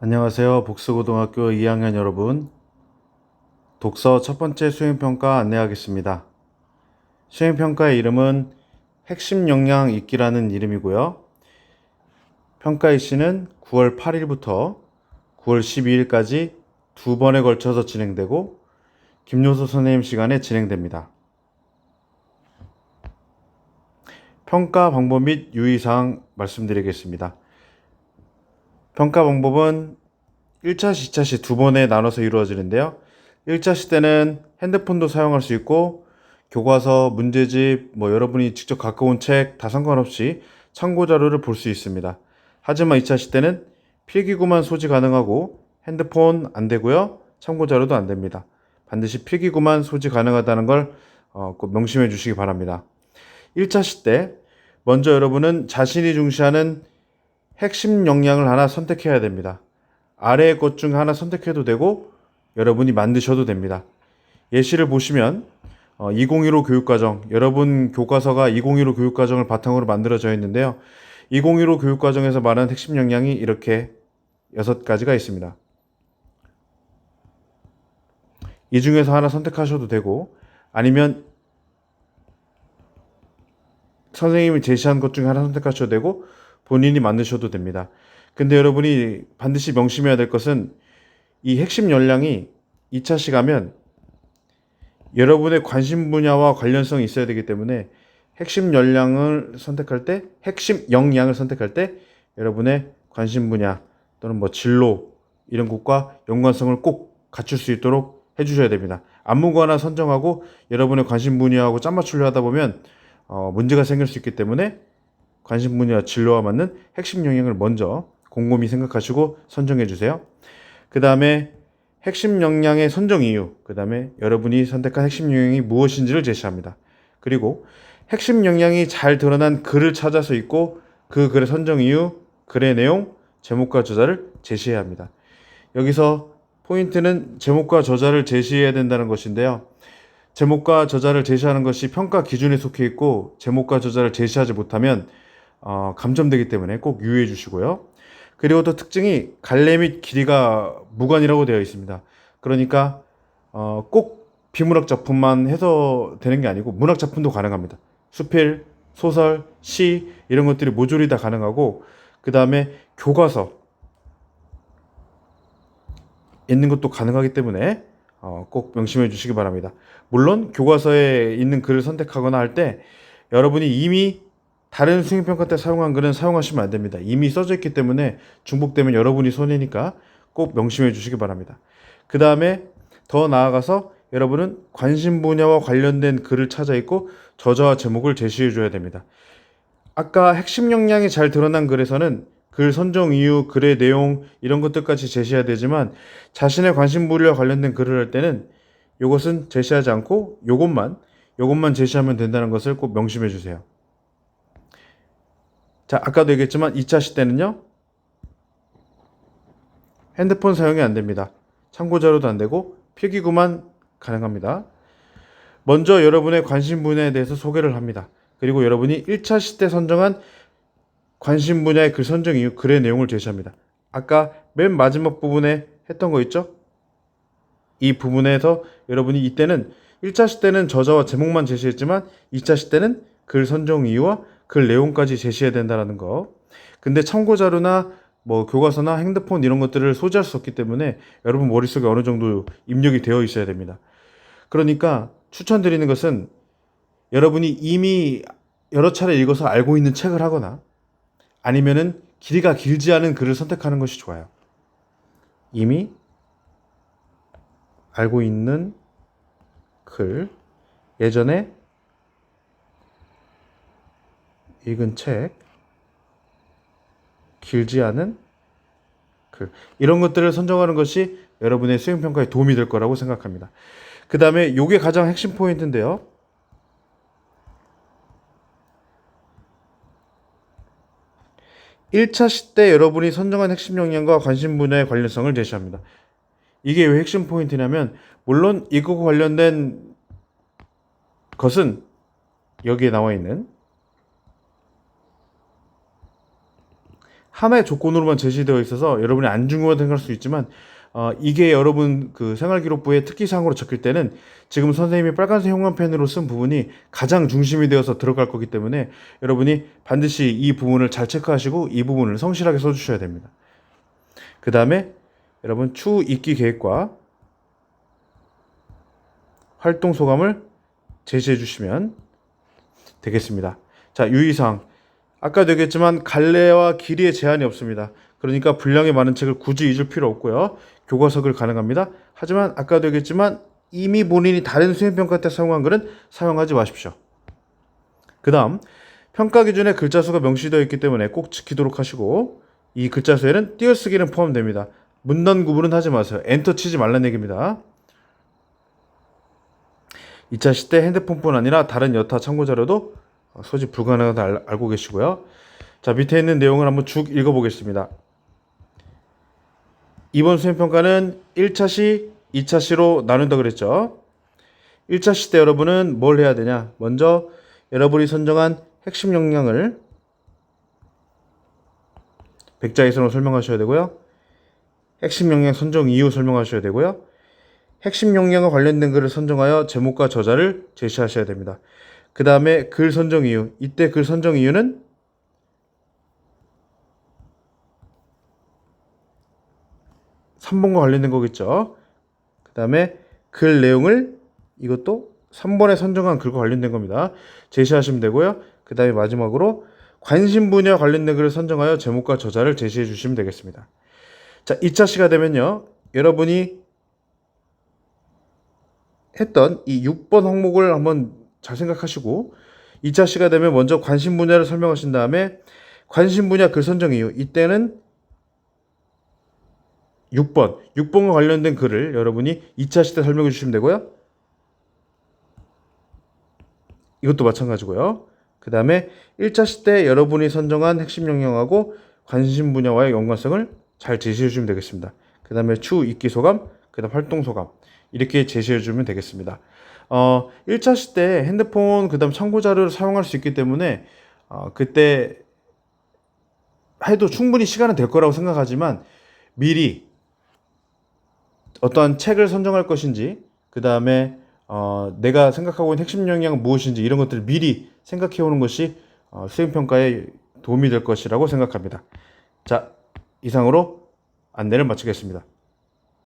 안녕하세요. 복수고등학교 2학년 여러분. 독서 첫 번째 수행평가 안내하겠습니다. 수행평가의 이름은 핵심 역량 읽기라는 이름이고요. 평가 일시는 9월 8일부터 9월 12일까지 두 번에 걸쳐서 진행되고 김효수 선생님 시간에 진행됩니다. 평가 방법 및 유의사항 말씀드리겠습니다. 평가 방법은 1차시, 2차시 두 번에 나눠서 이루어지는데요. 1차시 때는 핸드폰도 사용할 수 있고 교과서, 문제집, 여러분이 직접 갖고 온 책 다 상관없이 참고 자료를 볼 수 있습니다. 하지만 2차시 때는 필기구만 소지 가능하고 핸드폰 안 되고요. 참고 자료도 안 됩니다. 반드시 필기구만 소지 가능하다는 걸 꼭 명심해 주시기 바랍니다. 1차시 때 먼저 여러분은 자신이 중시하는 핵심 역량을 하나 선택해야 됩니다. 아래의 것 중 하나 선택해도 되고 여러분이 만드셔도 됩니다. 예시를 보시면 2015 교육과정, 여러분 교과서가 2015 교육과정을 바탕으로 만들어져 있는데요. 2015 교육과정에서 말하는 핵심 역량이 이렇게 6가지가 있습니다. 이 중에서 하나 선택하셔도 되고 아니면 선생님이 제시한 것 중에 하나 선택하셔도 되고 본인이 만드셔도 됩니다. 근데 여러분이 반드시 명심해야 될 것은 이 핵심 역량이 2차시 가면 여러분의 관심 분야와 관련성이 있어야 되기 때문에 핵심 역량을 선택할 때, 핵심 역량을 선택할 때 여러분의 관심 분야 또는 진로 이런 것과 연관성을 꼭 갖출 수 있도록 해주셔야 됩니다. 아무거나 선정하고 여러분의 관심 분야하고 짠 맞추려 하다 보면 문제가 생길 수 있기 때문에 관심 분야 진로와 맞는 핵심 역량을 먼저 곰곰이 생각하시고 선정해 주세요. 그 다음에 핵심 역량의 선정 이유, 그 다음에 여러분이 선택한 핵심 역량이 무엇인지를 제시합니다. 그리고 핵심 역량이 잘 드러난 글을 찾아서 읽고 그 글의 선정 이유, 글의 내용, 제목과 저자를 제시해야 합니다. 여기서 포인트는 제목과 저자를 제시해야 된다는 것인데요. 제목과 저자를 제시하는 것이 평가 기준에 속해 있고 제목과 저자를 제시하지 못하면 감점되기 때문에 꼭 유의해 주시고요. 그리고 또 특징이 갈래 및 길이가 무관이라고 되어 있습니다. 그러니까 꼭 비문학 작품만 해서 되는 게 아니고 문학 작품도 가능합니다. 수필, 소설, 시 이런 것들이 모조리 다 가능하고 그 다음에 교과서 있는 것도 가능하기 때문에 꼭 명심해 주시기 바랍니다. 물론 교과서에 있는 글을 선택하거나 할 때 여러분이 이미 다른 수행평가 때 사용한 글은 사용하시면 안 됩니다. 이미 써져 있기 때문에 중복되면 여러분이 손해니까 꼭 명심해 주시기 바랍니다. 그 다음에 더 나아가서 여러분은 관심 분야와 관련된 글을 찾아 읽고 저자와 제목을 제시해 줘야 됩니다. 아까 핵심 역량이 잘 드러난 글에서는 글 선정 이유, 글의 내용 이런 것들까지 제시해야 되지만 자신의 관심 분야와 관련된 글을 할 때는 이것은 제시하지 않고 요것만 제시하면 된다는 것을 꼭 명심해 주세요. 자, 아까도 얘기했지만 2차 시대는요. 핸드폰 사용이 안 됩니다. 참고 자료도 안 되고 필기구만 가능합니다. 먼저 여러분의 관심 분야에 대해서 소개를 합니다. 그리고 여러분이 1차 시대 선정한 관심 분야의 글 선정 이유, 글의 내용을 제시합니다. 아까 맨 마지막 부분에 했던 거 있죠? 이 부분에서 여러분이 이때는 1차 시대는 저자와 제목만 제시했지만 2차 시대는 글 선정 이유와 글 내용까지 제시해야 된다는 거. 근데 참고 자료나 교과서나 핸드폰 이런 것들을 소지할 수 없기 때문에 여러분 머릿속에 어느 정도 입력이 되어 있어야 됩니다. 그러니까 추천드리는 것은 여러분이 이미 여러 차례 읽어서 알고 있는 책을 하거나 아니면은 길이가 길지 않은 글을 선택하는 것이 좋아요. 이미 알고 있는 글, 예전에 읽은 책, 길지 않은 글 이런 것들을 선정하는 것이 여러분의 수행평가에 도움이 될 거라고 생각합니다. 그 다음에 이게 가장 핵심 포인트인데요. 1차 시대 여러분이 선정한 핵심 역량과 관심 분야의 관련성을 제시합니다. 이게 왜 핵심 포인트냐면 물론 이거와 관련된 것은 여기에 나와 있는 하나의 조건으로만 제시되어 있어서 여러분이 안 중요하다고 생각할 수 있지만 이게 여러분 그 생활기록부에 특기사항으로 적힐 때는 지금 선생님이 빨간색 형광펜으로 쓴 부분이 가장 중심이 되어서 들어갈 거기 때문에 여러분이 반드시 이 부분을 잘 체크하시고 이 부분을 성실하게 써주셔야 됩니다. 그 다음에 여러분 추후 읽기 계획과 활동 소감을 제시해 주시면 되겠습니다. 자, 유의사항. 아까도 얘기했지만 갈래와 길이에 제한이 없습니다. 그러니까 분량이 많은 책을 굳이 잊을 필요 없고요. 교과서글 가능합니다. 하지만 아까도 얘기했지만 이미 본인이 다른 수행평가 때 사용한 글은 사용하지 마십시오. 그 다음 평가 기준에 글자 수가 명시되어 있기 때문에 꼭 지키도록 하시고 이 글자 수에는 띄어쓰기는 포함됩니다. 문단 구분은 하지 마세요. 엔터 치지 말라는 얘기입니다. 2차 시대 핸드폰뿐 아니라 다른 여타 참고 자료도 소집 불가능하다 알고 계시고요. 자, 밑에 있는 내용을 한번 쭉 읽어보겠습니다. 이번 수행평가는 1차 시, 2차 시로 나눈다 그랬죠. 1차 시 때 여러분은 뭘 해야 되냐? 먼저 여러분이 선정한 핵심 역량을 100자 이상으로 설명하셔야 되고요. 핵심 역량 선정 이유 설명하셔야 되고요. 핵심 역량과 관련된 글을 선정하여 제목과 저자를 제시하셔야 됩니다. 그 다음에 글 선정 이유. 이때 글 선정 이유는 3번과 관련된 거겠죠. 그 다음에 글 내용을 이것도 3번에 선정한 글과 관련된 겁니다. 제시하시면 되고요. 그 다음에 마지막으로 관심 분야 관련된 글을 선정하여 제목과 저자를 제시해 주시면 되겠습니다. 자, 2차 시가 되면요. 여러분이 했던 이 6번 항목을 한번 잘 생각하시고 2차 시가 되면 먼저 관심 분야를 설명하신 다음에 관심 분야 글 선정 이유. 이때는 6번과 관련된 글을 여러분이 2차 시 때 설명해 주시면 되고요. 이것도 마찬가지고요. 그 다음에 1차 시 때 여러분이 선정한 핵심 역량하고 관심 분야와의 연관성을 잘 제시해 주시면 되겠습니다. 그 다음에 추후 읽기 소감, 그 다음 활동 소감 이렇게 제시해 주면 되겠습니다. 1차 시 때 핸드폰 그 다음 참고 자료를 사용할 수 있기 때문에 그때 해도 충분히 시간은 될 거라고 생각하지만 미리 어떠한 책을 선정할 것인지 그 다음에 내가 생각하고 있는 핵심 역량은 무엇인지 이런 것들을 미리 생각해 오는 것이 수행평가에 도움이 될 것이라고 생각합니다. 자, 이상으로 안내를 마치겠습니다.